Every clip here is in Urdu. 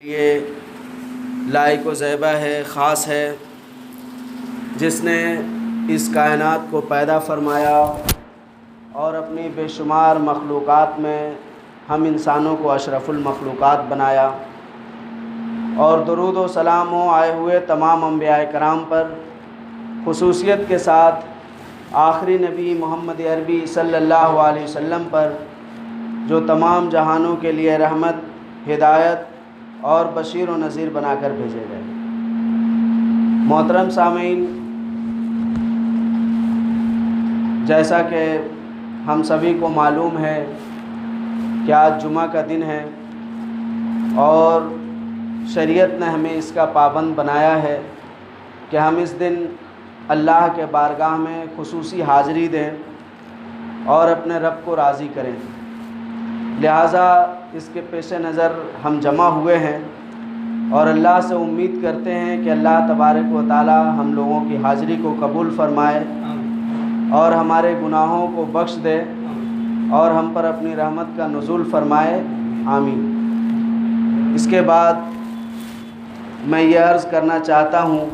یہ لائق و زیبہ ہے، خاص ہے، جس نے اس کائنات کو پیدا فرمایا اور اپنی بے شمار مخلوقات میں ہم انسانوں کو اشرف المخلوقات بنایا، اور درود و سلام ہو آئے ہوئے تمام انبیاء کرام پر، خصوصیت کے ساتھ آخری نبی محمد عربی صلی اللہ علیہ وسلم پر، جو تمام جہانوں کے لیے رحمت، ہدایت اور بشیر و نذیر بنا کر بھیجے گئے۔ محترم سامعین، جیسا کہ ہم سبھی کو معلوم ہے کہ آج جمعہ کا دن ہے اور شریعت نے ہمیں اس کا پابند بنایا ہے کہ ہم اس دن اللہ کے بارگاہ میں خصوصی حاضری دیں اور اپنے رب کو راضی کریں۔ لہٰذا اس کے پیش نظر ہم جمع ہوئے ہیں اور اللہ سے امید کرتے ہیں کہ اللہ تبارک و تعالی ہم لوگوں کی حاضری کو قبول فرمائے اور ہمارے گناہوں کو بخش دے اور ہم پر اپنی رحمت کا نزول فرمائے، آمین۔ اس کے بعد میں یہ عرض کرنا چاہتا ہوں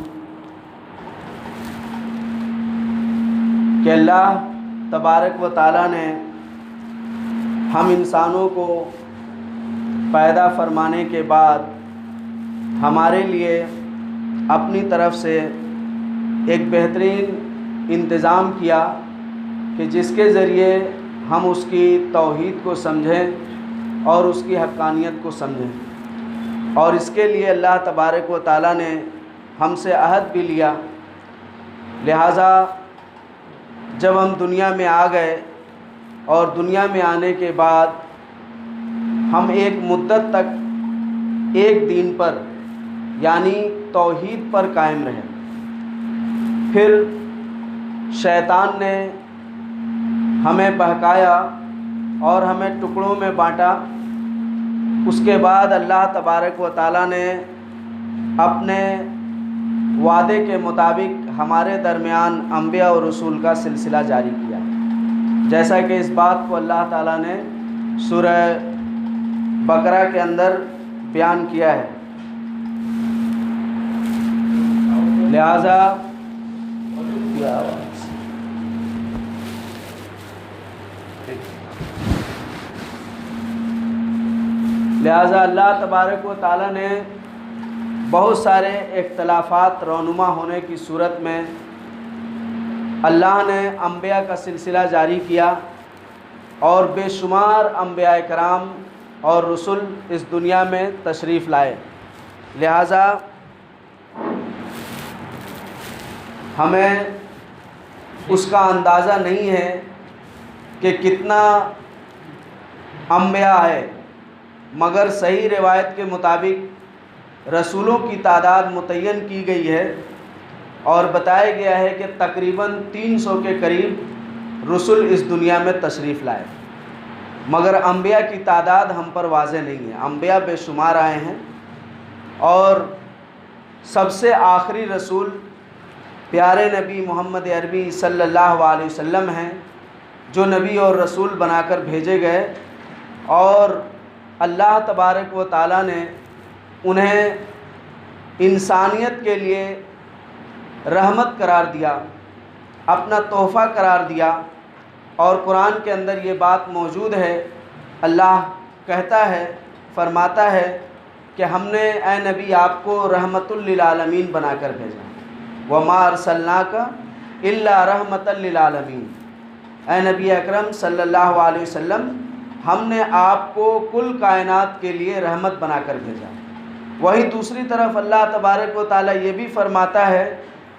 کہ اللہ تبارک و تعالی نے ہم انسانوں کو پیدا فرمانے کے بعد ہمارے لیے اپنی طرف سے ایک بہترین انتظام کیا کہ جس کے ذریعے ہم اس کی توحید کو سمجھیں اور اس کی حقانیت کو سمجھیں، اور اس کے لیے اللہ تبارک و تعالی نے ہم سے عہد بھی لیا۔ لہٰذا جب ہم دنیا میں آ گئے اور دنیا میں آنے کے بعد ہم ایک مدت تک ایک دین پر یعنی توحید پر قائم رہے، پھر شیطان نے ہمیں بہکایا اور ہمیں ٹکڑوں میں بانٹا۔ اس کے بعد اللہ تبارک و تعالی نے اپنے وعدے کے مطابق ہمارے درمیان انبیاء اور رسول کا سلسلہ جاری کیا، جیسا کہ اس بات کو اللہ تعالیٰ نے سورہ بقرہ کے اندر بیان کیا ہے۔ لہٰذا اللہ تبارک و تعالیٰ نے بہت سارے اختلافات رونما ہونے کی صورت میں اللہ نے انبیاء کا سلسلہ جاری کیا، اور بے شمار انبیاء کرام اور رسول اس دنیا میں تشریف لائے۔ لہٰذا ہمیں اس کا اندازہ نہیں ہے کہ کتنا انبیاء ہے، مگر صحیح روایت کے مطابق رسولوں کی تعداد متعین کی گئی ہے اور بتایا گیا ہے کہ تقریباً 300 کے قریب رسول اس دنیا میں تشریف لائے، مگر انبیاء کی تعداد ہم پر واضح نہیں ہے۔ انبیاء بے شمار آئے ہیں، اور سب سے آخری رسول پیارے نبی محمد عربی صلی اللہ علیہ وسلم ہیں، جو نبی اور رسول بنا کر بھیجے گئے، اور اللہ تبارک و تعالیٰ نے انہیں انسانیت کے لیے رحمت قرار دیا، اپنا تحفہ قرار دیا۔ اور قرآن کے اندر یہ بات موجود ہے، اللہ کہتا ہے، فرماتا ہے کہ ہم نے اے نبی آپ کو رحمت للعالمین بنا کر بھیجا، وَمَا أَرْسَلْنَاكَ إِلَّا رَحْمَةً لِلْعَالَمِينَ۔ اے نبی اکرم صلی اللہ علیہ وسلم، ہم نے آپ کو کل کائنات کے لیے رحمت بنا کر بھیجا۔ وہی دوسری طرف اللہ تبارک و تعالیٰ یہ بھی فرماتا ہے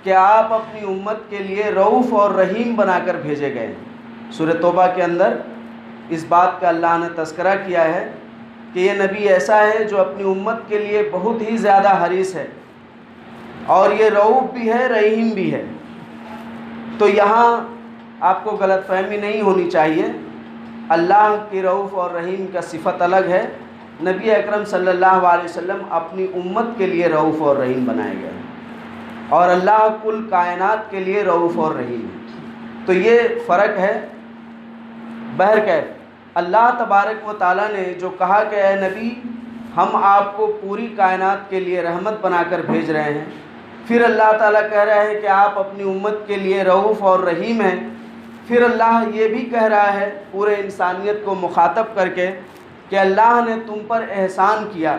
کہ آپ اپنی امت کے لیے رؤوف اور رحیم بنا کر بھیجے گئے۔ سورہ توبہ کے اندر اس بات کا اللہ نے تذکرہ کیا ہے کہ یہ نبی ایسا ہے جو اپنی امت کے لیے بہت ہی زیادہ حریص ہے، اور یہ رؤوف بھی ہے، رحیم بھی ہے۔ تو یہاں آپ کو غلط فہمی نہیں ہونی چاہیے، اللہ کی رؤوف اور رحیم کا صفت الگ ہے، نبی اکرم صلی اللہ علیہ وسلم اپنی امت کے لیے رؤوف اور رحیم بنائے گئے، اور اللہ کل کائنات کے لیے رؤوف اور رحیم ہے۔ تو یہ فرق ہے۔ بہرکیف اللہ تبارک و تعالیٰ نے جو کہا کہ اے نبی ہم آپ کو پوری کائنات کے لیے رحمت بنا کر بھیج رہے ہیں۔ پھر اللہ تعالیٰ کہہ رہا ہے کہ آپ اپنی امت کے لیے رؤوف اور رحیم ہیں۔ پھر اللہ یہ بھی کہہ رہا ہے پورے انسانیت کو مخاطب کر کے کہ اللہ نے تم پر احسان کیا۔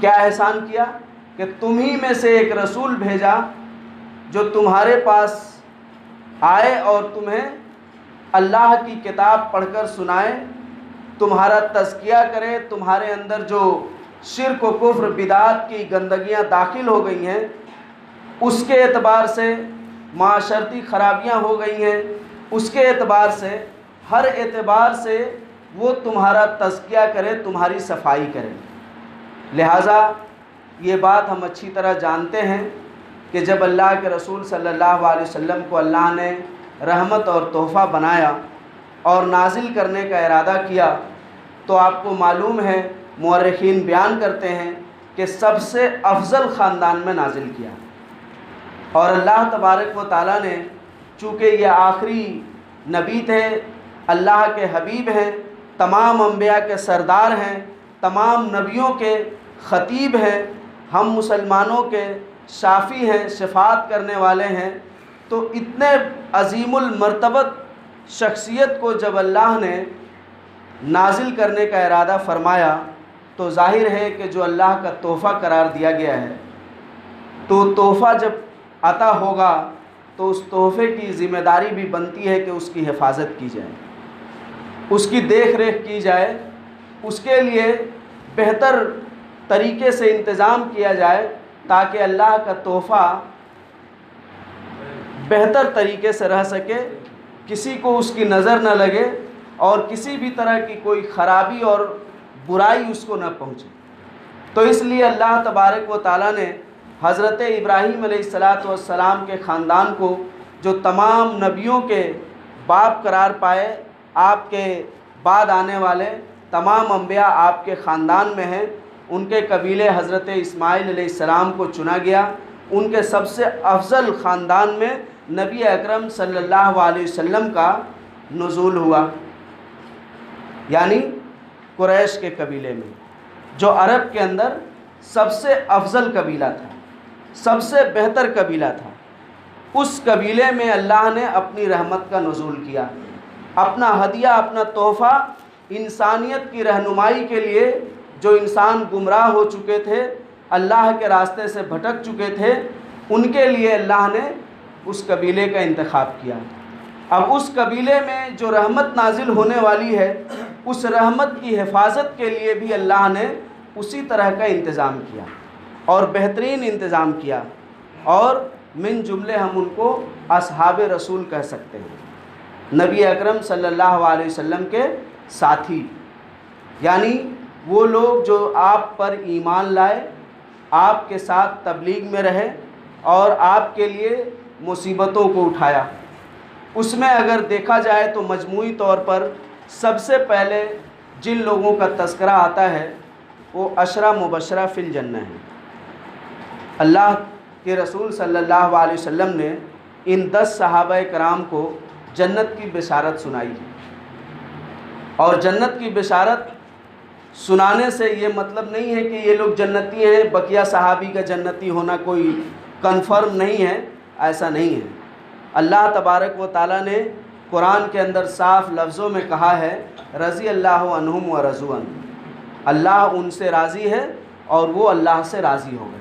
کیا احسان کیا؟ کہ تم ہی میں سے ایک رسول بھیجا جو تمہارے پاس آئے اور تمہیں اللہ کی کتاب پڑھ کر سنائے، تمہارا تزکیہ کرے، تمہارے اندر جو شرک و کفر بدعات کی گندگیاں داخل ہو گئی ہیں اس کے اعتبار سے، معاشرتی خرابیاں ہو گئی ہیں اس کے اعتبار سے، ہر اعتبار سے وہ تمہارا تزکیہ کرے، تمہاری صفائی کرے۔ لہٰذا یہ بات ہم اچھی طرح جانتے ہیں کہ جب اللہ کے رسول صلی اللہ علیہ وسلم کو اللہ نے رحمت اور تحفہ بنایا اور نازل کرنے کا ارادہ کیا تو آپ کو معلوم ہے، مورخین بیان کرتے ہیں کہ سب سے افضل خاندان میں نازل کیا، اور اللہ تبارک و تعالیٰ نے چونکہ یہ آخری نبی تھے، اللہ کے حبیب ہیں، تمام انبیاء کے سردار ہیں، تمام نبیوں کے خطیب ہیں، ہم مسلمانوں کے شافی ہیں، شفاعت کرنے والے ہیں، تو اتنے عظیم المرتبت شخصیت کو جب اللہ نے نازل کرنے کا ارادہ فرمایا تو ظاہر ہے کہ جو اللہ کا تحفہ قرار دیا گیا ہے، تو تحفہ جب عطا ہوگا تو اس تحفے کی ذمہ داری بھی بنتی ہے کہ اس کی حفاظت کی جائے، اس کی دیکھ ریکھ کی جائے، اس کے لیے بہتر طریقے سے انتظام کیا جائے تاکہ اللہ کا تحفہ بہتر طریقے سے رہ سکے، کسی کو اس کی نظر نہ لگے اور کسی بھی طرح کی کوئی خرابی اور برائی اس کو نہ پہنچے۔ تو اس لیے اللہ تبارک و تعالیٰ نے حضرت ابراہیم علیہ السلام کے خاندان کو، جو تمام نبیوں کے باپ قرار پائے، آپ کے بعد آنے والے تمام انبیاء آپ کے خاندان میں ہیں، ان کے قبیلے حضرت اسماعیل علیہ السلام کو چنا گیا۔ ان کے سب سے افضل خاندان میں نبی اکرم صلی اللہ علیہ وسلم کا نزول ہوا، یعنی قریش کے قبیلے میں، جو عرب کے اندر سب سے افضل قبیلہ تھا، سب سے بہتر قبیلہ تھا۔ اس قبیلے میں اللہ نے اپنی رحمت کا نزول کیا، اپنا ہدیہ، اپنا تحفہ انسانیت کی رہنمائی کے لیے، جو انسان گمراہ ہو چکے تھے، اللہ کے راستے سے بھٹک چکے تھے، ان کے لیے اللہ نے اس قبیلے کا انتخاب کیا۔ اب اس قبیلے میں جو رحمت نازل ہونے والی ہے، اس رحمت کی حفاظت کے لیے بھی اللہ نے اسی طرح کا انتظام کیا اور بہترین انتظام کیا، اور من جملے ہم ان کو اصحاب رسول کہہ سکتے ہیں، نبی اکرم صلی اللہ علیہ وسلم کے ساتھی، یعنی وہ لوگ جو آپ پر ایمان لائے، آپ کے ساتھ تبلیغ میں رہے اور آپ کے لیے مصیبتوں کو اٹھایا۔ اس میں اگر دیکھا جائے تو مجموعی طور پر سب سے پہلے جن لوگوں کا تذکرہ آتا ہے وہ عشرہ مبشرہ فی الجنہ ہیں۔ اللہ کے رسول صلی اللہ علیہ وسلم نے ان 10 صحابہ کرام کو جنت کی بشارت سنائی ہے، اور جنت کی بشارت سنانے سے یہ مطلب نہیں ہے کہ یہ لوگ جنتی ہیں، بقیہ صحابی کا جنتی ہونا کوئی کنفرم نہیں ہے، ایسا نہیں ہے۔ اللہ تبارک و تعالیٰ نے قرآن کے اندر صاف لفظوں میں کہا ہے، رضی اللہ عنہم و رضوا عنہ، اللہ ان سے راضی ہے اور وہ اللہ سے راضی ہو گئے۔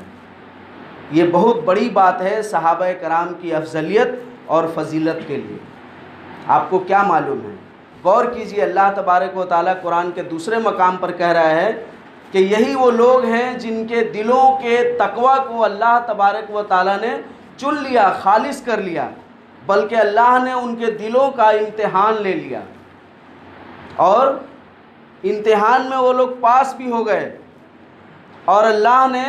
یہ بہت بڑی بات ہے صحابہ کرام کی افضلیت اور فضیلت کے لیے۔ آپ کو کیا معلوم ہے؟ غور کیجئے، اللہ تبارک و تعالیٰ قرآن کے دوسرے مقام پر کہہ رہا ہے کہ یہی وہ لوگ ہیں جن کے دلوں کے تقوی کو اللہ تبارک و تعالیٰ نے چن لیا، خالص کر لیا، بلکہ اللہ نے ان کے دلوں کا امتحان لے لیا، اور امتحان میں وہ لوگ پاس بھی ہو گئے، اور اللہ نے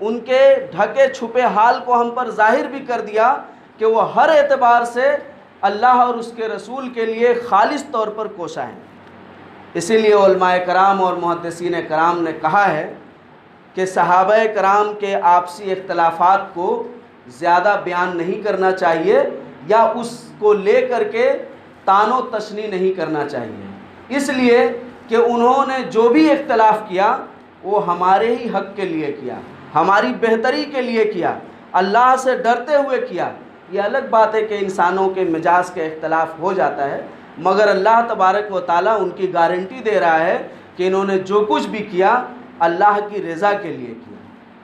ان کے ڈھکے چھپے حال کو ہم پر ظاہر بھی کر دیا کہ وہ ہر اعتبار سے اللہ اور اس کے رسول کے لیے خالص طور پر کوشاں ہیں۔ اسی لیے علماء کرام اور محدثین کرام نے کہا ہے کہ صحابہ کرام کے آپسی اختلافات کو زیادہ بیان نہیں کرنا چاہیے، یا اس کو لے کر کے تان و تشنیع نہیں کرنا چاہیے، اس لیے کہ انہوں نے جو بھی اختلاف کیا وہ ہمارے ہی حق کے لیے کیا، ہماری بہتری کے لیے کیا، اللہ سے ڈرتے ہوئے کیا۔ یہ الگ بات ہے کہ انسانوں کے مزاج کے اختلاف ہو جاتا ہے، مگر اللہ تبارک و تعالیٰ ان کی گارنٹی دے رہا ہے کہ انہوں نے جو کچھ بھی کیا اللہ کی رضا کے لیے کیا،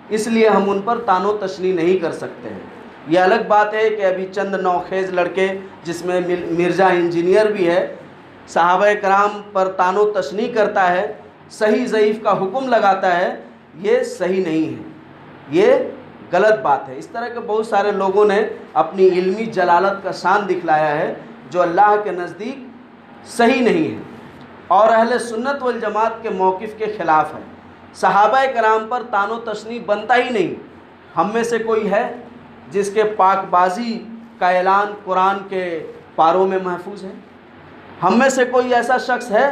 اس لیے ہم ان پر تان و تشنیع نہیں کر سکتے ہیں۔ یہ الگ بات ہے کہ ابھی چند نوخیز لڑکے، جس میں مرزا انجینئر بھی ہے، صحابہ کرام پر تان و تشنیع کرتا ہے، صحیح ضعیف کا حکم لگاتا ہے، یہ صحیح نہیں ہے، یہ غلط بات ہے۔ اس طرح کے بہت سارے لوگوں نے اپنی علمی جلالت کا شان دکھلایا ہے جو اللہ کے نزدیک صحیح نہیں ہے اور اہل سنت والجماعت کے موقف کے خلاف ہے۔ صحابہ کرام پر تان و تشنیع بنتا ہی نہیں۔ ہم میں سے کوئی ہے جس کے پاک بازی کا اعلان قرآن کے پاروں میں محفوظ ہے؟ ہم میں سے کوئی ایسا شخص ہے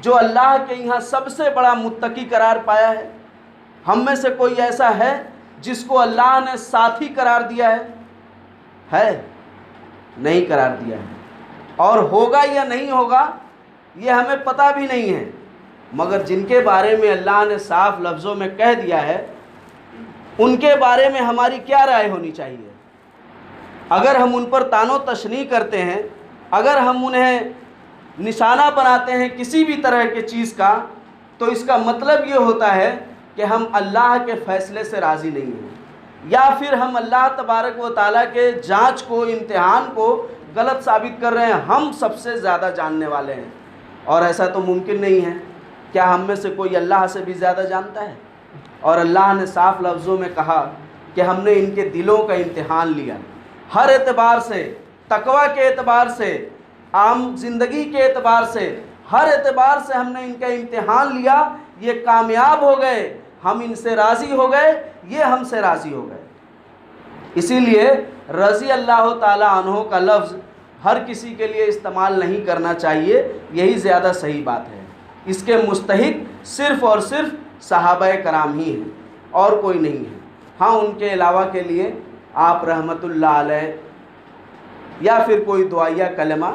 جو اللہ کے یہاں سب سے بڑا متقی قرار پایا ہے؟ ہم میں سے کوئی ایسا ہے جس کو اللہ نے ساتھی قرار دیا ہے؟ نہیں قرار دیا ہے، اور ہوگا یا نہیں ہوگا یہ ہمیں پتہ بھی نہیں ہے، مگر جن کے بارے میں اللہ نے صاف لفظوں میں کہہ دیا ہے ان کے بارے میں ہماری کیا رائے ہونی چاہیے؟ اگر ہم ان پر تان و تشنیع کرتے ہیں، اگر ہم انہیں نشانہ بناتے ہیں کسی بھی طرح کی چیز کا، تو اس کا مطلب یہ ہوتا ہے کہ ہم اللہ کے فیصلے سے راضی نہیں ہیں، یا پھر ہم اللہ تبارک و تعالیٰ کے جانچ کو، امتحان کو غلط ثابت کر رہے ہیں۔ ہم سب سے زیادہ جاننے والے ہیں، اور ایسا تو ممکن نہیں ہے۔ کیا ہم میں سے کوئی اللہ سے بھی زیادہ جانتا ہے؟ اور اللہ نے صاف لفظوں میں کہا کہ ہم نے ان کے دلوں کا امتحان لیا، ہر اعتبار سے، تقوی کے اعتبار سے، عام زندگی کے اعتبار سے، ہر اعتبار سے ہم نے ان کا امتحان لیا۔ یہ کامیاب ہو گئے، ہم ان سے راضی ہو گئے، یہ ہم سے راضی ہو گئے۔ اسی لیے رضی اللہ تعالیٰ عنہ کا لفظ ہر کسی کے لیے استعمال نہیں کرنا چاہیے، یہی زیادہ صحیح بات ہے۔ اس کے مستحق صرف اور صرف صحابہ کرام ہی ہیں، اور کوئی نہیں ہے۔ ہاں، ان کے علاوہ کے لیے آپ رحمت اللہ علیہ یا پھر کوئی دعائیہ کلمہ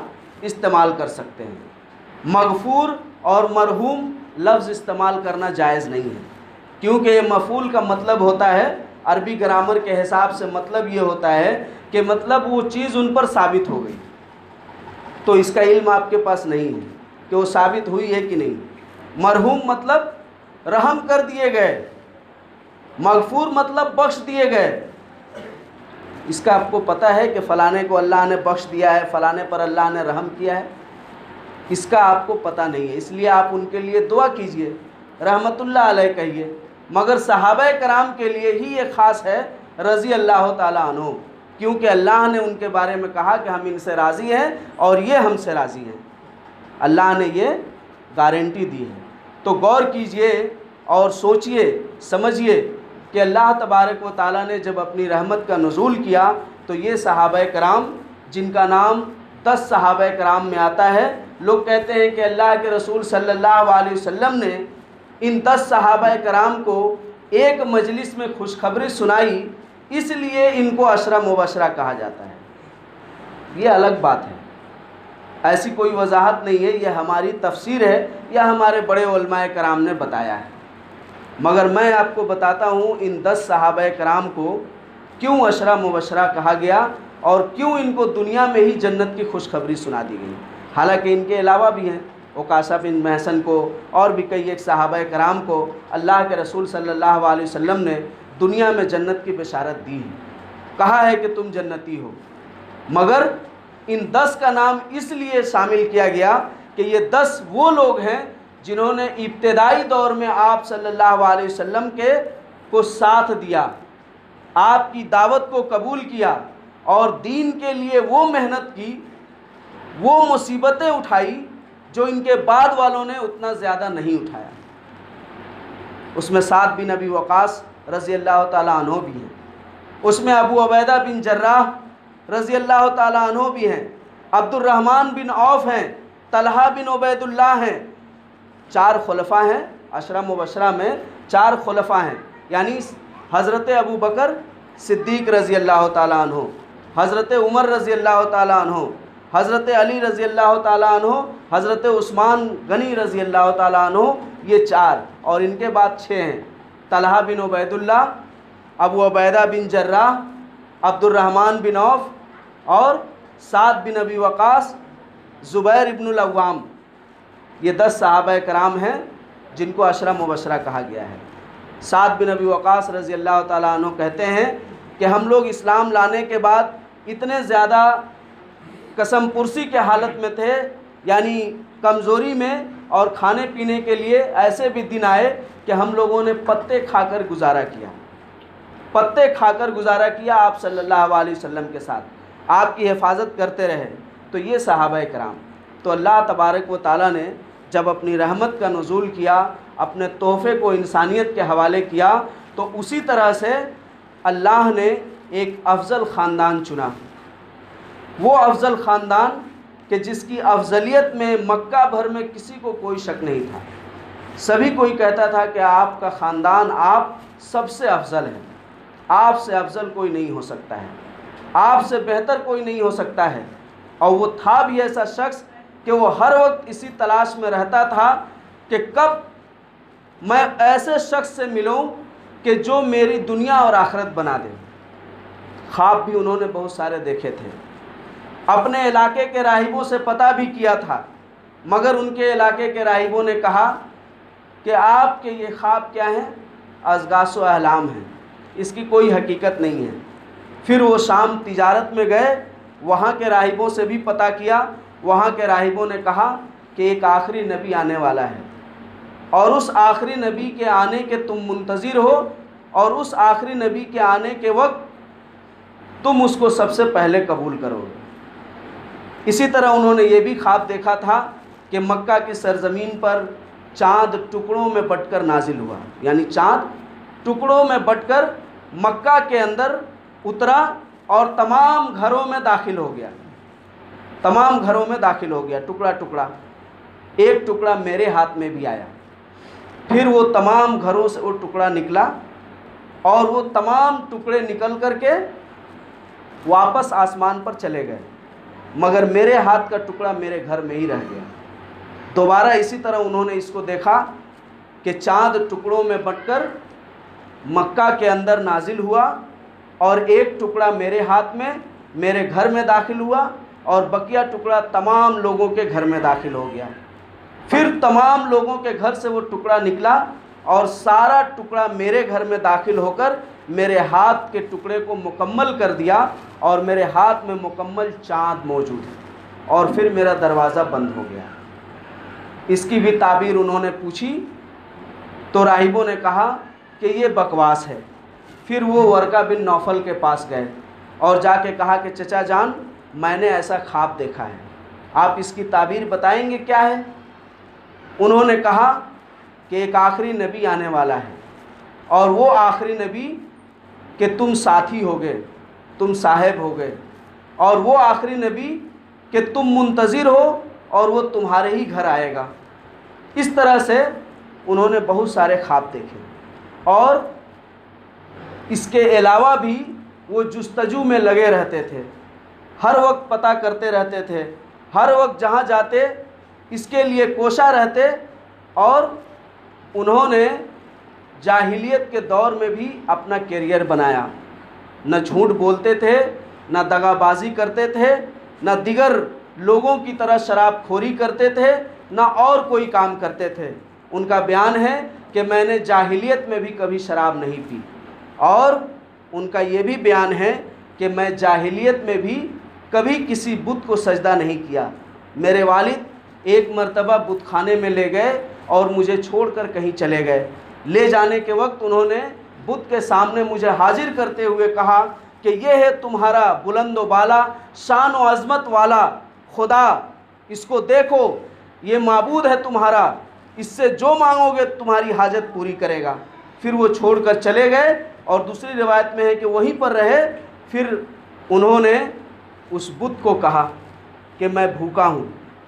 استعمال کر سکتے ہیں۔ مغفور اور مرحوم لفظ استعمال کرنا جائز نہیں ہے، کیونکہ یہ مفعول کا مطلب ہوتا ہے، عربی گرامر کے حساب سے مطلب یہ ہوتا ہے کہ مطلب وہ چیز ان پر ثابت ہو گئی، تو اس کا علم آپ کے پاس نہیں ہے کہ وہ ثابت ہوئی ہے کہ نہیں۔ مرحوم مطلب رحم کر دیے گئے، مغفور مطلب بخش دیے گئے۔ اس کا آپ کو پتہ ہے کہ فلانے کو اللہ نے بخش دیا ہے، فلانے پر اللہ نے رحم کیا ہے؟ اس کا آپ کو پتہ نہیں ہے، اس لیے آپ ان کے لیے دعا کیجئے، رحمت اللہ علیہ کہیے۔ مگر صحابہ کرام کے لیے ہی یہ خاص ہے رضی اللہ تعالیٰ عنہ، کیونکہ اللہ نے ان کے بارے میں کہا کہ ہم ان سے راضی ہیں اور یہ ہم سے راضی ہیں، اللہ نے یہ گارنٹی دی ہے۔ تو غور کیجئے اور سوچئے سمجھئے کہ اللہ تبارک و تعالیٰ نے جب اپنی رحمت کا نزول کیا تو یہ صحابہ کرام، جن کا نام 10 صحابہ کرام میں آتا ہے، لوگ کہتے ہیں کہ اللہ کے رسول صلی اللہ علیہ وسلم نے ان 10 صحابہ کرام کو ایک مجلس میں خوشخبری سنائی، اس لیے ان کو عشرہ مبشرہ کہا جاتا ہے۔ یہ الگ بات ہے، ایسی کوئی وضاحت نہیں ہے، یہ ہماری تفسیر ہے یا ہمارے بڑے علماء کرام نے بتایا ہے۔ مگر میں آپ کو بتاتا ہوں ان 10 صحابہ کرام کو کیوں عشرہ مبشرہ کہا گیا اور کیوں ان کو دنیا میں ہی جنت کی خوشخبری سنا دی گئی۔ حالانکہ ان کے علاوہ بھی ہیں، عکاشہ بن محصن کو اور بھی کئی ایک صحابہ کرام کو اللہ کے رسول صلی اللہ علیہ وسلم نے دنیا میں جنت کی بشارت دی ہے، کہا ہے کہ تم جنتی ہو۔ مگر ان 10 کا نام اس لیے شامل کیا گیا کہ یہ 10 وہ لوگ ہیں جنہوں نے ابتدائی دور میں آپ صلی اللہ علیہ وسلم کو ساتھ دیا، آپ کی دعوت کو قبول کیا اور دین کے لیے وہ محنت کی، وہ مصیبتیں اٹھائی جو ان کے بعد والوں نے اتنا زیادہ نہیں اٹھایا۔ اس میں سعد بن ابی وقاص رضی اللہ تعالیٰ عنہ بھی ہیں، اس میں ابو عبیدہ بن جراح رضی اللہ تعالیٰ عنہ بھی ہیں، عبد الرحمن بن عوف ہیں، طلحہ بن عبید اللہ ہیں۔ 4 خلفاء ہیں، عشرہ مبشرہ میں 4 خلفاء ہیں، یعنی حضرت ابو بکر صدیق رضی اللہ تعالیٰ عنہ، حضرت عمر رضی اللہ تعالیٰ عنہ، حضرت علی رضی اللہ تعالیٰ عنہ، حضرت عثمان غنی رضی اللہ تعالیٰ عنہ، یہ 4، اور ان کے بعد 6 ہیں: طلحہ بن عبید اللہ، ابو عبیدہ بن جراح، عبد الرحمن بن عوف، اور سعد بن ابی وقاص، زبیر ابن العوام۔ یہ 10 صحابہ کرام ہیں جن کو عشرہ مبشرہ کہا گیا ہے۔ سعد بن ابی وقاص رضی اللہ تعالیٰ عنہ کہتے ہیں کہ ہم لوگ اسلام لانے کے بعد اتنے زیادہ قسم پرسی کے حالت میں تھے، یعنی کمزوری میں، اور کھانے پینے کے لیے ایسے بھی دن آئے کہ ہم لوگوں نے پتے کھا کر گزارا کیا، پتے کھا کر گزارا کیا آپ صلی اللہ علیہ وسلم کے ساتھ، آپ کی حفاظت کرتے رہے۔ تو یہ صحابہ کرام، تو اللہ تبارک و تعالیٰ نے جب اپنی رحمت کا نزول کیا، اپنے تحفے کو انسانیت کے حوالے کیا، تو اسی طرح سے اللہ نے ایک افضل خاندان چنا، وہ افضل خاندان کہ جس کی افضلیت میں مکہ بھر میں کسی کو کوئی شک نہیں تھا۔ سبھی کوئی کہتا تھا کہ آپ کا خاندان، آپ سب سے افضل ہے، آپ سے افضل کوئی نہیں ہو سکتا ہے، آپ سے بہتر کوئی نہیں ہو سکتا ہے۔ اور وہ تھا بھی ایسا شخص کہ وہ ہر وقت اسی تلاش میں رہتا تھا کہ کب میں ایسے شخص سے ملوں کہ جو میری دنیا اور آخرت بنا دے۔ خواب بھی انہوں نے بہت سارے دیکھے تھے، اپنے علاقے کے راہبوں سے پتہ بھی کیا تھا، مگر ان کے علاقے کے راہبوں نے کہا کہ آپ کے یہ خواب کیا ہیں؟ اضغاث و احلام ہیں، اس کی کوئی حقیقت نہیں ہے۔ پھر وہ شام تجارت میں گئے، وہاں کے راہبوں سے بھی پتہ کیا، وہاں کے راہبوں نے کہا کہ ایک آخری نبی آنے والا ہے، اور اس آخری نبی کے آنے کے تم منتظر ہو، اور اس آخری نبی کے آنے کے وقت تم اس کو سب سے پہلے قبول کرو گے۔ اسی طرح انہوں نے یہ بھی خواب دیکھا تھا کہ مکہ کی سرزمین پر چاند ٹکڑوں میں بٹ کر نازل ہوا، یعنی چاند ٹکڑوں میں بٹ کر مکہ کے اندر اترا اور تمام گھروں میں داخل ہو گیا، تمام گھروں میں داخل ہو گیا، ٹکڑا ٹکڑا۔ ایک ٹکڑا میرے ہاتھ میں بھی آیا، پھر وہ تمام گھروں سے وہ ٹکڑا نکلا، اور وہ تمام ٹکڑے نکل کر کے واپس آسمان پر چلے گئے، مگر میرے ہاتھ کا ٹکڑا میرے گھر میں ہی رہ گیا۔ دوبارہ اسی طرح انہوں نے اس کو دیکھا کہ چاند ٹکڑوں میں بٹ کر مکہ کے اندر نازل ہوا، اور ایک ٹکڑا میرے ہاتھ میں میرے گھر میں داخل ہوا، اور بقیہ ٹکڑا تمام لوگوں کے گھر میں داخل ہو گیا۔ پھر تمام لوگوں کے گھر سے وہ ٹکڑا نکلا، اور سارا ٹکڑا میرے گھر میں داخل ہو کر میرے ہاتھ کے ٹکڑے کو مکمل کر دیا، اور میرے ہاتھ میں مکمل چاند موجود ہے، اور پھر میرا دروازہ بند ہو گیا۔ اس کی بھی تعبیر انہوں نے پوچھی تو راہبوں نے کہا کہ یہ بکواس ہے۔ پھر وہ ورقہ بن نوفل کے پاس گئے اور جا کے کہا کہ چچا جان، میں نے ایسا خواب دیکھا ہے، آپ اس کی تعبیر بتائیں گے کیا ہے؟ انہوں نے کہا کہ ایک آخری نبی آنے والا ہے، اور وہ آخری نبی کہ تم ساتھی ہوگے، تم صاحب ہوگے، اور وہ آخری نبی کہ تم منتظر ہو، اور وہ تمہارے ہی گھر آئے گا۔ اس طرح سے انہوں نے بہت سارے خواب دیکھے، اور اس کے علاوہ بھی وہ جستجو میں لگے رہتے تھے، ہر وقت پتہ کرتے رہتے تھے، ہر وقت جہاں جاتے اس کے لیے کوشاں رہتے، اور انہوں نے جاہلیت کے دور میں بھی اپنا کیریئر بنایا، نہ جھوٹ بولتے تھے، نہ دغا بازی کرتے تھے، نہ دیگر لوگوں کی طرح شراب خوری کرتے تھے، نہ اور کوئی کام کرتے تھے۔ ان کا بیان ہے کہ میں نے جاہلیت میں بھی کبھی شراب نہیں پی، اور ان کا یہ بھی بیان ہے کہ میں جاہلیت میں بھی کبھی کسی بت کو سجدہ نہیں کیا۔ میرے والد ایک مرتبہ بت خانے میں لے گئے اور مجھے چھوڑ کر کہیں چلے گئے۔ لے جانے کے وقت انہوں نے بت کے سامنے مجھے حاضر کرتے ہوئے کہا کہ یہ ہے تمہارا بلند و بالا، شان و عظمت والا خدا، اس کو دیکھو، یہ معبود ہے تمہارا، اس سے جو مانگو گے تمہاری حاجت پوری کرے گا۔ پھر وہ چھوڑ کر چلے گئے، اور دوسری روایت میں ہے کہ وہیں پر رہے۔ پھر انہوں نے اس بت کو کہا کہ میں بھوکا ہوں۔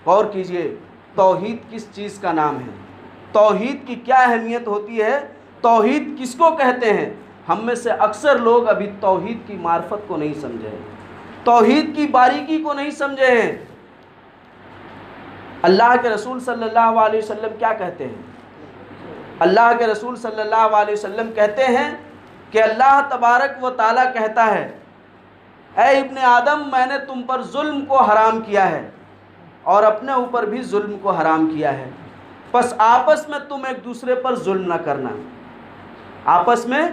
غور کیجئے، توحید کس چیز کا نام ہے، توحید کی کیا اہمیت ہوتی ہے، توحید کس کو کہتے ہیں؟ ہم میں سے اکثر لوگ ابھی توحید کی معرفت کو نہیں سمجھے ہیں، توحید کی باریکی کو نہیں سمجھے ہیں۔ اللہ کے رسول صلی اللہ علیہ وسلم کیا کہتے ہیں؟ اللہ کے رسول صلی اللہ علیہ وسلم کہتے ہیں کہ اللہ تبارک و تعالیٰ کہتا ہے، اے ابن آدم، میں نے تم پر ظلم کو حرام کیا ہے اور اپنے اوپر بھی ظلم کو حرام کیا ہے، پس آپس میں تم ایک دوسرے پر ظلم نہ کرنا، آپس میں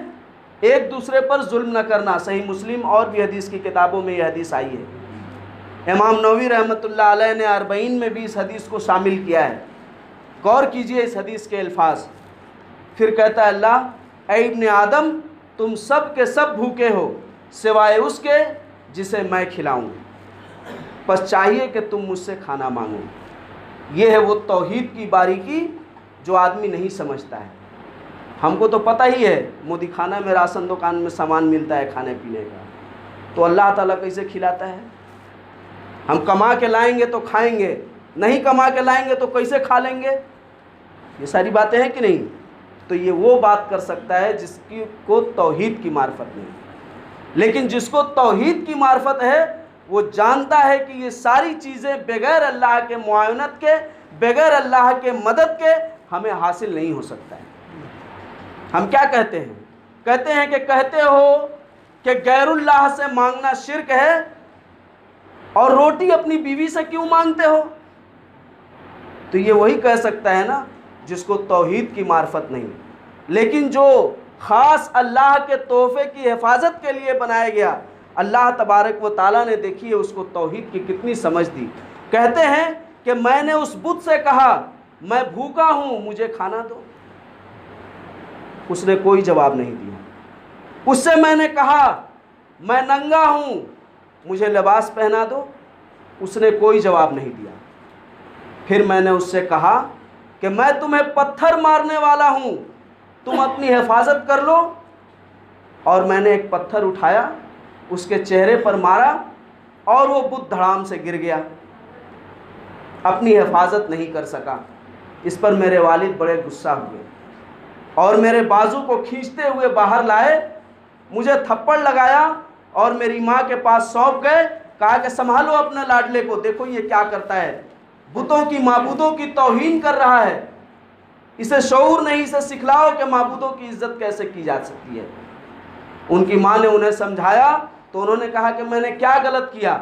ایک دوسرے پر ظلم نہ کرنا۔ صحیح مسلم اور بھی حدیث کی کتابوں میں یہ حدیث آئی ہے۔ امام نووی رحمۃ اللہ علیہ نے 40 میں بھی اس حدیث کو شامل کیا ہے۔ غور کیجئے اس حدیث کے الفاظ۔ پھر کہتا ہے اللہ، اے ابن آدم، تم سب کے سب بھوکے ہو سوائے اس کے جسے میں کھلاؤں، پس چاہیے کہ تم مجھ سے کھانا مانگو۔ یہ ہے وہ توحید کی باریکی جو آدمی نہیں سمجھتا ہے۔ ہم کو تو پتہ ہی ہے مودی خانہ میں، راشن دکان میں سامان ملتا ہے کھانے پینے کا، تو اللہ تعالیٰ کیسے کھلاتا ہے؟ ہم کما کے لائیں گے تو کھائیں گے، نہیں کما کے لائیں گے تو کیسے کھا لیں گے؟ یہ ساری باتیں ہیں کہ نہیں؟ تو یہ وہ بات کر سکتا ہے جس کو توحید کی معرفت نہیں۔ لیکن جس کو توحید کی معرفت ہے وہ جانتا ہے کہ یہ ساری چیزیں بغیر اللہ کے معاونت کے، بغیر اللہ کے مدد کے ہمیں حاصل نہیں ہو سکتا ہے۔ ہم کیا کہتے ہیں؟ کہتے ہیں کہ کہتے ہو کہ غیر اللہ سے مانگنا شرک ہے، اور روٹی اپنی بیوی سے کیوں مانگتے ہو؟ تو یہ وہی کہہ سکتا ہے نا جس کو توحید کی معرفت نہیں۔ لیکن جو خاص اللہ کے تحفے کی حفاظت کے لیے بنایا گیا، اللہ تبارک و تعالیٰ نے دیکھی ہے اس کو توحید کی کتنی سمجھ دی۔ کہتے ہیں کہ میں نے اس بت سے کہا میں بھوکا ہوں مجھے کھانا دو، اس نے کوئی جواب نہیں دیا۔ اس سے میں نے کہا میں ننگا ہوں مجھے لباس پہنا دو، اس نے کوئی جواب نہیں دیا۔ پھر میں نے اس سے کہا کہ میں تمہیں پتھر مارنے والا ہوں، تم اپنی حفاظت کر لو، اور میں نے ایک پتھر اٹھایا اس کے چہرے پر مارا اور وہ بت دھڑام سے گر گیا، اپنی حفاظت نہیں کر سکا۔ اس پر میرے والد بڑے غصہ ہوئے اور میرے بازو کو کھینچتے ہوئے باہر لائے، مجھے تھپڑ لگایا اور میری ماں کے پاس سونپ گئے، کہا کہ سنبھالو اپنے لاڈلے کو، دیکھو یہ کیا کرتا ہے، بتوں کی معبودوں کی توہین کر رہا ہے، اسے شعور نہیں، اسے سکھلاؤ کہ معبودوں کی عزت کیسے کی جا سکتی ہے۔ ان کی ماں نے انہیں سمجھایا تو انہوں نے کہا کہ میں نے کیا غلط کیا؟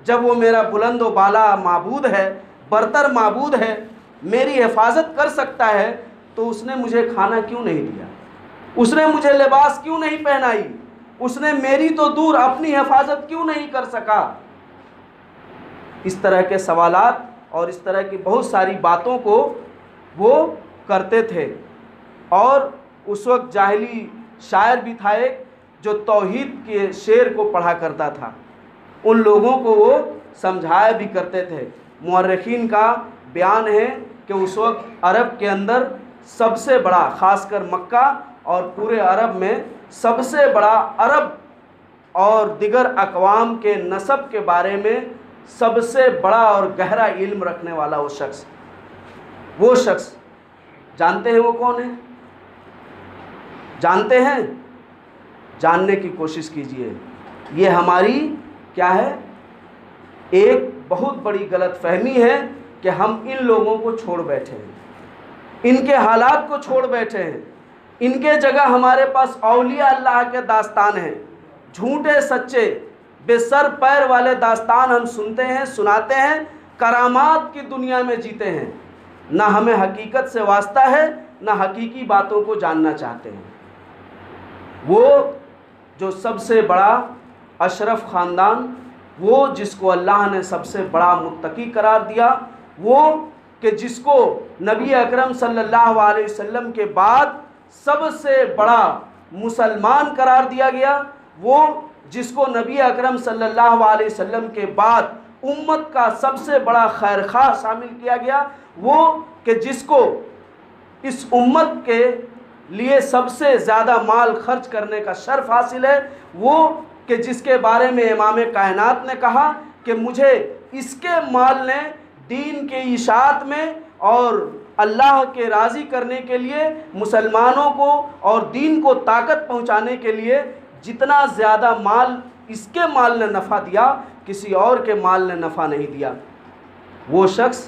جب وہ میرا بلند و بالا معبود ہے، برتر معبود ہے، میری حفاظت کر سکتا ہے، تو اس نے مجھے کھانا کیوں نہیں دیا؟ اس نے مجھے لباس کیوں نہیں پہنائی؟ اس نے میری تو دور اپنی حفاظت کیوں نہیں کر سکا؟ اس طرح کے سوالات اور اس طرح کی بہت ساری باتوں کو وہ کرتے تھے۔ اور اس وقت جاہلی شاعر بھی تھا ایک جو توحید کے شعر کو پڑھا کرتا تھا، ان لوگوں کو وہ سمجھایا بھی کرتے تھے۔ مورخین کا بیان ہے کہ اس وقت عرب کے اندر سب سے بڑا، خاص کر مکہ اور پورے عرب میں سب سے بڑا، عرب اور دیگر اقوام کے نسب کے بارے میں سب سے بڑا اور گہرا علم رکھنے والا وہ شخص جانتے ہیں وہ کون ہے؟ جانتے ہیں؟ جاننے کی کوشش کیجئے۔ یہ ہماری کیا ہے؟ ایک بہت بڑی غلط فہمی ہے کہ ہم ان لوگوں کو چھوڑ بیٹھے ہیں، ان کے حالات کو چھوڑ بیٹھے ہیں، ان کے جگہ ہمارے پاس اولیاء اللہ کے داستان ہیں، جھوٹے سچے بے سر پیر والے داستان ہم سنتے ہیں، سناتے ہیں، کرامات کی دنیا میں جیتے ہیں، نہ ہمیں حقیقت سے واسطہ ہے، نہ حقیقی باتوں کو جاننا چاہتے ہیں۔ وہ جو سب سے بڑا اشرف خاندان، وہ جس کو اللہ نے سب سے بڑا متقی قرار دیا، وہ کہ جس کو نبی اکرم صلی اللہ علیہ وسلم کے بعد سب سے بڑا مسلمان قرار دیا گیا، وہ جس کو نبی اکرم صلی اللہ علیہ وسلم کے بعد امت کا سب سے بڑا خیرخواہ شامل کیا گیا، وہ کہ جس کو اس امت کے لیے سب سے زیادہ مال خرچ کرنے کا شرف حاصل ہے، وہ کہ جس کے بارے میں امام کائنات نے کہا کہ مجھے اس کے مال نے دین کے اشاعت میں اور اللہ کے راضی کرنے کے لیے مسلمانوں کو اور دین کو طاقت پہنچانے کے لیے جتنا زیادہ مال اس کے مال نے نفع دیا، کسی اور کے مال نے نفع نہیں دیا۔ وہ شخص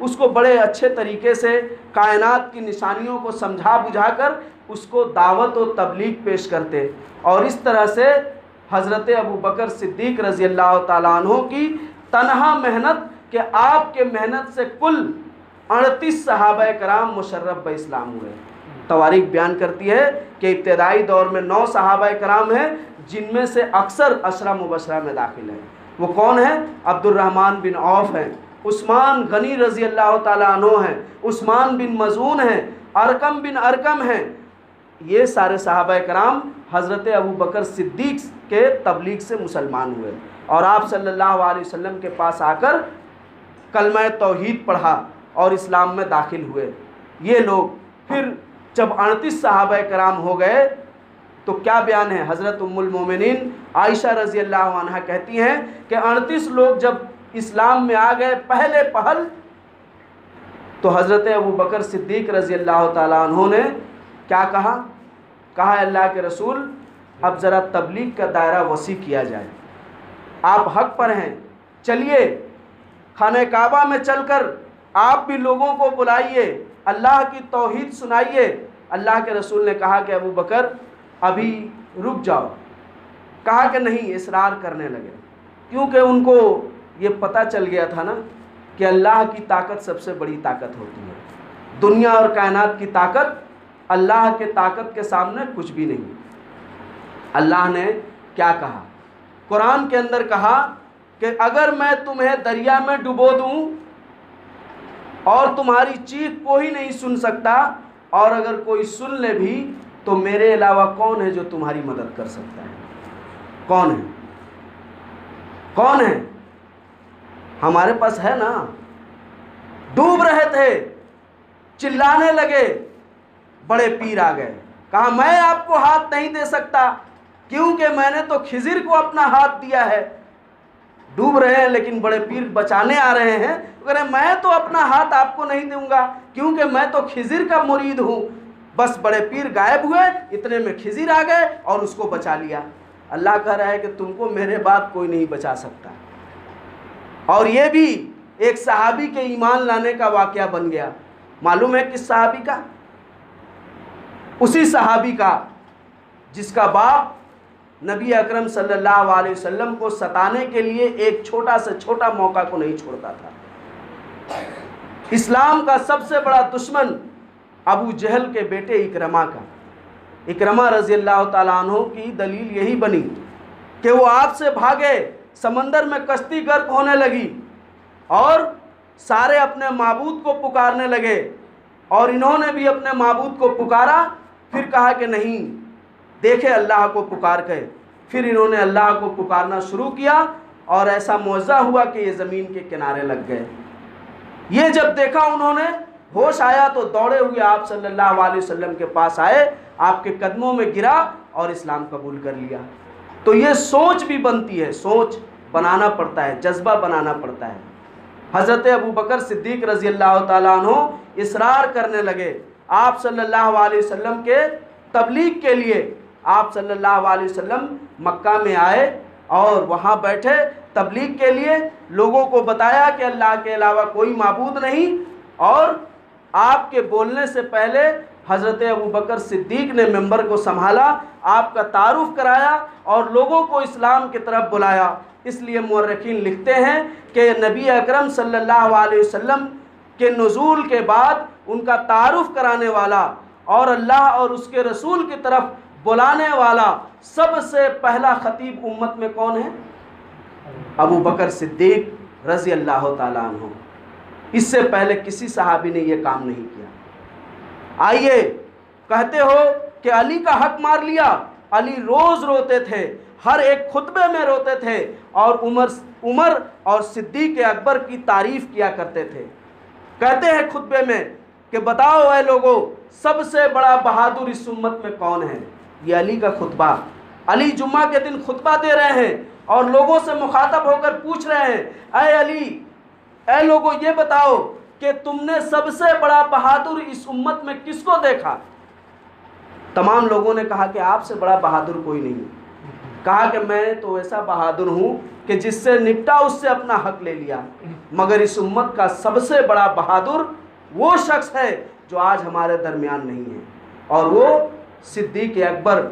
اس کو بڑے اچھے طریقے سے کائنات کی نشانیوں کو سمجھا بجھا کر اس کو دعوت و تبلیغ پیش کرتے، اور اس طرح سے حضرت ابوبکر صدیق رضی اللہ تعالیٰ عنہ کی تنہا محنت کہ آپ کے محنت سے کل 38 صحابہ کرام مشرف بہ اسلام ہوئے۔ تواریخ بیان کرتی ہے کہ ابتدائی دور میں 9 صحابہ کرام ہیں جن میں سے اکثر عشرہ مبشرہ میں داخل ہیں۔ وہ کون ہیں؟ عبد الرحمن بن عوف ہیں، عثمان غنی رضی اللہ تعالیٰ عنہ ہیں، عثمان بن مظعون ہیں، ارقم بن ارقم ہیں۔ یہ سارے صحابہ کرام حضرت ابوبکر صدیق کے تبلیغ سے مسلمان ہوئے، اور آپ صلی اللہ علیہ وسلم کے پاس آ کر کلمہ توحید پڑھا اور اسلام میں داخل ہوئے۔ یہ لوگ پھر جب 38 صحابہ کرام ہو گئے تو کیا بیان ہے؟ حضرت ام المومنین عائشہ رضی اللہ عنہا کہتی ہیں کہ 38 لوگ جب اسلام میں آ گئے پہلے پہل، تو حضرت ابوبکر صدیق رضی اللہ تعالیٰ عنہ نے کیا کہا؟ اللہ کے رسول اب ذرا تبلیغ کا دائرہ وسیع کیا جائے، آپ حق پر ہیں، چلیے خانہ کعبہ میں چل کر آپ بھی لوگوں کو بلائیے، اللہ کی توحید سنائیے۔ اللہ کے رسول نے کہا کہ ابو بکر ابھی رک جاؤ، کہا کہ نہیں، اصرار کرنے لگے، کیونکہ ان کو یہ پتہ چل گیا تھا نا کہ اللہ کی طاقت سب سے بڑی طاقت ہوتی ہے، دنیا اور کائنات کی طاقت اللہ کے طاقت کے سامنے کچھ بھی نہیں۔ اللہ نے کیا کہا؟ قرآن کے اندر کہا کہ اگر میں تمہیں دریا میں ڈبو دوں اور تمہاری چیخ کوئی نہیں سن سکتا، اور اگر کوئی سن لے بھی تو میرے علاوہ کون ہے جو تمہاری مدد کر سکتا ہے؟ کون ہے؟ کون ہے؟ ہمارے پاس ہے نا۔ ڈوب رہے تھے، چلانے لگے، بڑے پیر آ گئے، کہا میں آپ کو ہاتھ نہیں دے سکتا کیونکہ میں نے تو خضر کو اپنا ہاتھ دیا ہے۔ ڈوب رہے ہیں لیکن بڑے پیر بچانے آ رہے ہیں، کہہ رہے میں تو اپنا ہاتھ آپ کو نہیں دوں گا کیونکہ میں تو خضر کا مرید ہوں۔ بس بڑے پیر غائب ہوئے، اتنے میں خضر آ گئے اور اس کو بچا لیا۔ اللہ کہہ رہا ہے کہ تم کو میرے بعد کوئی نہیں بچا سکتا۔ اور یہ بھی ایک صحابی کے ایمان لانے کا واقعہ بن گیا۔ معلوم ہے کس صحابی کا؟ اسی صحابی کا جس کا باپ نبی اکرم صلی اللہ علیہ وسلم کو ستانے کے لیے ایک چھوٹا سے چھوٹا موقع کو نہیں چھوڑتا تھا۔ اسلام کا سب سے بڑا دشمن ابو جہل کے بیٹے اکرمہ کا۔ اکرمہ رضی اللہ تعالیٰ عنہ کی دلیل یہی بنی کہ وہ آپ سے بھاگے، سمندر میں کشتی غرق ہونے لگی اور سارے اپنے معبود کو پکارنے لگے، اور انہوں نے بھی اپنے معبود کو پکارا، پھر کہا کہ نہیں، دیکھے اللہ کو پکار کے، پھر انہوں نے اللہ کو پکارنا شروع کیا اور ایسا معجزہ ہوا کہ یہ زمین کے کنارے لگ گئے۔ یہ جب دیکھا انہوں نے، ہوش آیا تو دوڑے ہوئے آپ صلی اللہ علیہ وسلم کے پاس آئے، آپ کے قدموں میں گرا اور اسلام قبول کر لیا۔ تو یہ سوچ بھی بنتی ہے، سوچ بنانا پڑتا ہے، جذبہ بنانا پڑتا ہے۔ حضرت ابوبکر صدیق رضی اللہ تعالیٰ عنہ اصرار کرنے لگے آپ صلی اللہ علیہ وسلم کے تبلیغ کے لیے۔ آپ صلی اللہ علیہ وسلم مکہ میں آئے اور وہاں بیٹھے، تبلیغ کے لیے لوگوں کو بتایا کہ اللہ کے علاوہ کوئی معبود نہیں، اور آپ کے بولنے سے پہلے حضرت ابوبکر صدیق نے ممبر کو سنبھالا، آپ کا تعارف کرایا اور لوگوں کو اسلام کی طرف بلایا۔ اس لیے مورخین لکھتے ہیں کہ نبی اکرم صلی اللہ علیہ وسلم کے نزول کے بعد ان کا تعارف کرانے والا اور اللہ اور اس کے رسول کی طرف بلانے والا سب سے پہلا خطیب امت میں کون ہے؟ ابوبکر صدیق رضی اللہ تعالیٰ عنہ۔ اس سے پہلے کسی صحابی نے یہ کام نہیں کیا۔ آئیے، کہتے ہو کہ علی کا حق مار لیا، علی روز روتے تھے، ہر ایک خطبے میں روتے تھے، اور عمر اور صدیق اکبر کی تعریف کیا کرتے تھے۔ کہتے ہیں خطبے میں کہ بتاؤ اے لوگو، سب سے بڑا بہادر اس امت میں کون ہے؟ یہ علی کا خطبہ۔ علی جمعہ کے دن خطبہ دے رہے ہیں اور لوگوں سے مخاطب ہو کر پوچھ رہے ہیں، اے علی، اے لوگو یہ بتاؤ کہ تم نے سب سے بڑا بہادر اس امت میں کس کو دیکھا؟ تمام لوگوں نے کہا کہ آپ سے بڑا بہادر کوئی نہیں۔ کہا کہ میں تو ایسا بہادر ہوں کہ جس سے نپٹا اس سے اپنا حق لے لیا، مگر اس امت کا سب سے بڑا بہادر وہ شخص ہے جو آج ہمارے درمیان نہیں ہے، اور وہ صدیق اکبر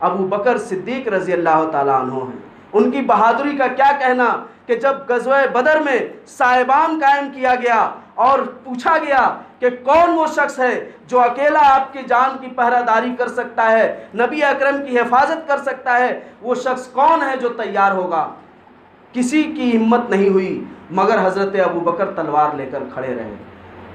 ابو بکر صدیق رضی اللہ تعالیٰ عنہ ہیں۔ ان کی بہادری کا کیا کہنا کہ جب غزوہ بدر میں صاحبان قائم کیا گیا اور پوچھا گیا کہ کون وہ شخص ہے جو اکیلا آپ کی جان کی پہرہ داری کر سکتا ہے، نبی اکرم کی حفاظت کر سکتا ہے، وہ شخص کون ہے جو تیار ہوگا؟ کسی کی ہمت نہیں ہوئی، مگر حضرت ابو بکر تلوار لے کر کھڑے رہے،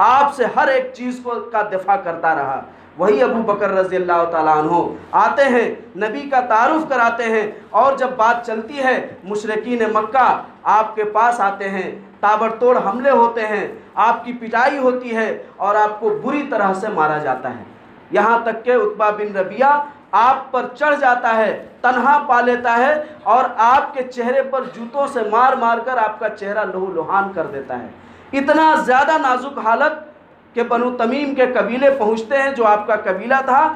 آپ سے ہر ایک چیز کا دفاع کرتا رہا۔ وہی ابو بکر رضی اللہ تعالیٰ عنہ آتے ہیں، نبی کا تعارف کراتے ہیں، اور جب بات چلتی ہے مشرکین مکہ آپ کے پاس آتے ہیں، تابڑتوڑ حملے ہوتے ہیں، آپ کی پٹائی ہوتی ہے اور آپ کو بری طرح سے مارا جاتا ہے، یہاں تک کہ عتبہ بن ربیعہ آپ پر چڑھ جاتا ہے، تنہا پا لیتا ہے اور آپ کے چہرے پر جوتوں سے مار مار کر آپ کا چہرہ لہو لہان کر دیتا ہے۔ اتنا زیادہ نازک حالت کہ بنو تمیم کے قبیلے پہنچتے ہیں، جو آپ کا قبیلہ تھا،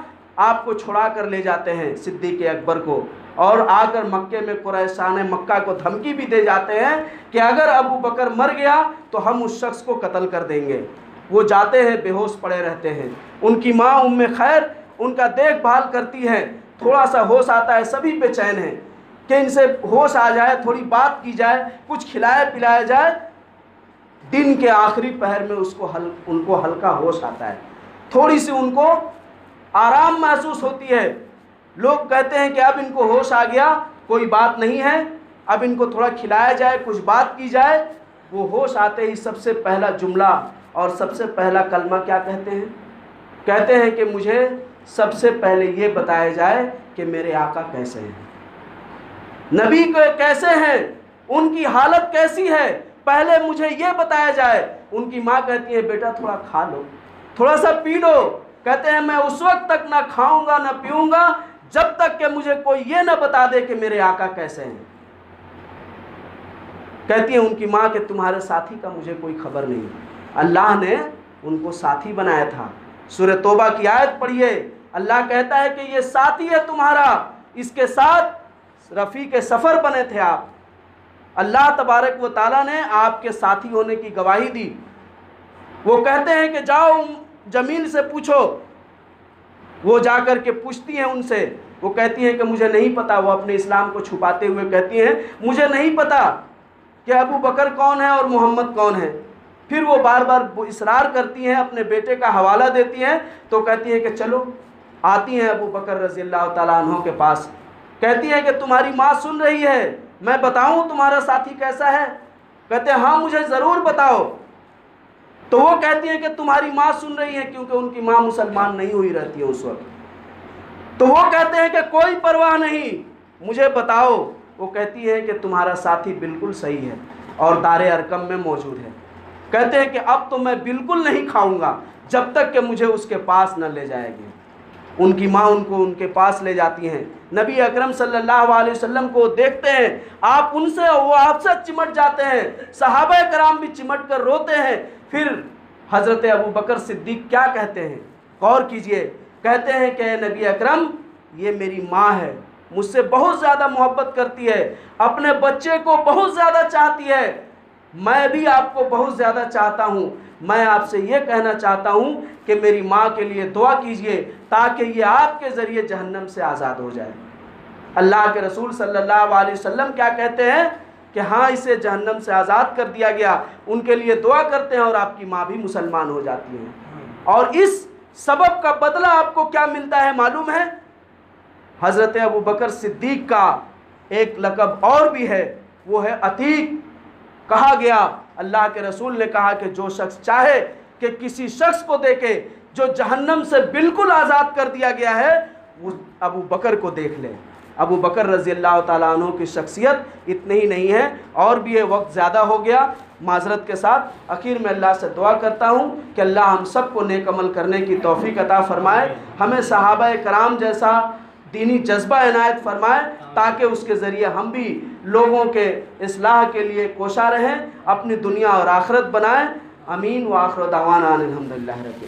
آپ کو چھڑا کر لے جاتے ہیں صدیق اکبر کو، اور آ کر مکے میں قریشان مکہ کو دھمکی بھی دے جاتے ہیں کہ اگر ابو بکر مر گیا تو ہم اس شخص کو قتل کر دیں گے۔ وہ جاتے ہیں، بے ہوش پڑے رہتے ہیں، ان کی ماں ام خیر ان کا دیکھ بھال کرتی ہے، تھوڑا سا ہوش آتا ہے، سبھی بے چین ہیں کہ ان سے ہوش آ جائے، تھوڑی بات کی جائے، کچھ کھلایا پلایا جائے۔ دن کے آخری پہر میں ان کو ہلکا ہوش آتا ہے، تھوڑی سی ان کو آرام محسوس ہوتی ہے۔ لوگ کہتے ہیں کہ اب ان کو ہوش آ گیا، کوئی بات نہیں ہے، اب ان کو تھوڑا کھلایا جائے، کچھ بات کی جائے۔ وہ ہوش آتے ہی سب سے پہلا جملہ اور سب سے پہلا کلمہ کیا کہتے ہیں؟ کہتے ہیں کہ مجھے سب سے پہلے یہ بتایا جائے کہ میرے آقا کیسے ہیں، نبی کو کیسے ہیں، ان کی حالت کیسی ہے، پہلے مجھے یہ بتایا جائے۔ ان کی ماں کہتی ہے بیٹا تھوڑا کھا لو، تھوڑا سا پی لو۔ کہتے ہیں میں اس وقت تک نہ کھاؤں گا نہ پیوں گا جب تک کہ مجھے کوئی یہ نہ بتا دے کہ میرے آقا کیسے ہیں۔ کہتی ہے ان کی ماں کہ تمہارے ساتھی کا مجھے کوئی خبر نہیں، اللہ نے ان کو ساتھی بنایا تھا۔ سورہ توبہ کی آیت پڑھیے، اللہ کہتا ہے کہ یہ ساتھی ہے تمہارا، اس کے ساتھ رفیق سفر بنے تھے آپ۔ اللہ تبارک و تعالیٰ نے آپ کے ساتھی ہونے کی گواہی دی۔ وہ کہتے ہیں کہ جاؤ جمیل سے پوچھو، وہ جا کر کے پوچھتی ہیں ان سے، وہ کہتی ہیں کہ مجھے نہیں پتا، وہ اپنے اسلام کو چھپاتے ہوئے کہتی ہیں مجھے نہیں پتا کہ ابو بکر کون ہے اور محمد کون ہے۔ پھر وہ بار بار اصرار کرتی ہیں، اپنے بیٹے کا حوالہ دیتی ہیں، تو کہتی ہیں کہ چلو، آتی ہیں ابو بکر رضی اللہ تعالیٰ عنہ کے پاس، کہتی ہیں کہ تمہاری ماں سن رہی ہے، میں بتاؤں تمہارا ساتھی کیسا ہے؟ کہتے ہیں ہاں مجھے ضرور بتاؤ۔ تو وہ کہتی ہیں کہ تمہاری ماں سن رہی ہے، کیونکہ ان کی ماں مسلمان نہیں ہوئی رہتی ہے اس وقت۔ تو وہ کہتے ہیں کہ کوئی پرواہ نہیں، مجھے بتاؤ۔ وہ کہتی ہے کہ تمہارا ساتھی بالکل صحیح ہے اور دار ارقم میں موجود ہے۔ کہتے ہیں کہ اب تو میں بالکل نہیں کھاؤں گا جب تک کہ مجھے اس کے پاس نہ لے جائے گی۔ ان کی ماں ان کو ان کے پاس لے جاتی ہیں، نبی اکرم صلی اللہ علیہ وسلم کو دیکھتے ہیں، آپ ان سے، وہ آپ سے چمٹ جاتے ہیں، صحابہ کرام بھی چمٹ کر روتے ہیں۔ پھر حضرت ابو بکر صدیق کیا کہتے ہیں، غور کیجئے، کہتے ہیں کہ اے نبی اکرم یہ میری ماں ہے، مجھ سے بہت زیادہ محبت کرتی ہے، اپنے بچے کو بہت زیادہ چاہتی ہے، میں بھی آپ کو بہت زیادہ چاہتا ہوں۔ میں آپ سے یہ کہنا چاہتا ہوں کہ میری ماں کے لیے دعا کیجئے تاکہ یہ آپ کے ذریعے جہنم سے آزاد ہو جائے۔ اللہ کے رسول صلی اللہ علیہ وسلم کیا کہتے ہیں کہ ہاں اسے جہنم سے آزاد کر دیا گیا، ان کے لیے دعا کرتے ہیں اور آپ کی ماں بھی مسلمان ہو جاتی ہے۔ اور اس سبب کا بدلہ آپ کو کیا ملتا ہے معلوم ہے؟ حضرت ابو بکر صدیق کا ایک لقب اور بھی ہے، وہ ہے عتیق۔ کہا گیا، اللہ کے رسول نے کہا کہ جو شخص چاہے کہ کسی شخص کو دیکھے جو جہنم سے بالکل آزاد کر دیا گیا ہے، وہ ابو بکر کو دیکھ لے۔ ابو بکر رضی اللہ تعالیٰ عنہ کی شخصیت اتنی ہی نہیں ہے، اور بھی یہ وقت زیادہ ہو گیا، معذرت کے ساتھ آخر میں اللہ سے دعا کرتا ہوں کہ اللہ ہم سب کو نیک عمل کرنے کی توفیق عطا فرمائے، ہمیں صحابہ کرام جیسا دینی جذبہ عنایت فرمائے تاکہ اس کے ذریعے ہم بھی لوگوں کے اصلاح کے لیے کوشاں رہیں، اپنی دنیا اور آخرت بنائیں۔ امین۔ وآخر دعوانا الحمدللہ رب العالمین۔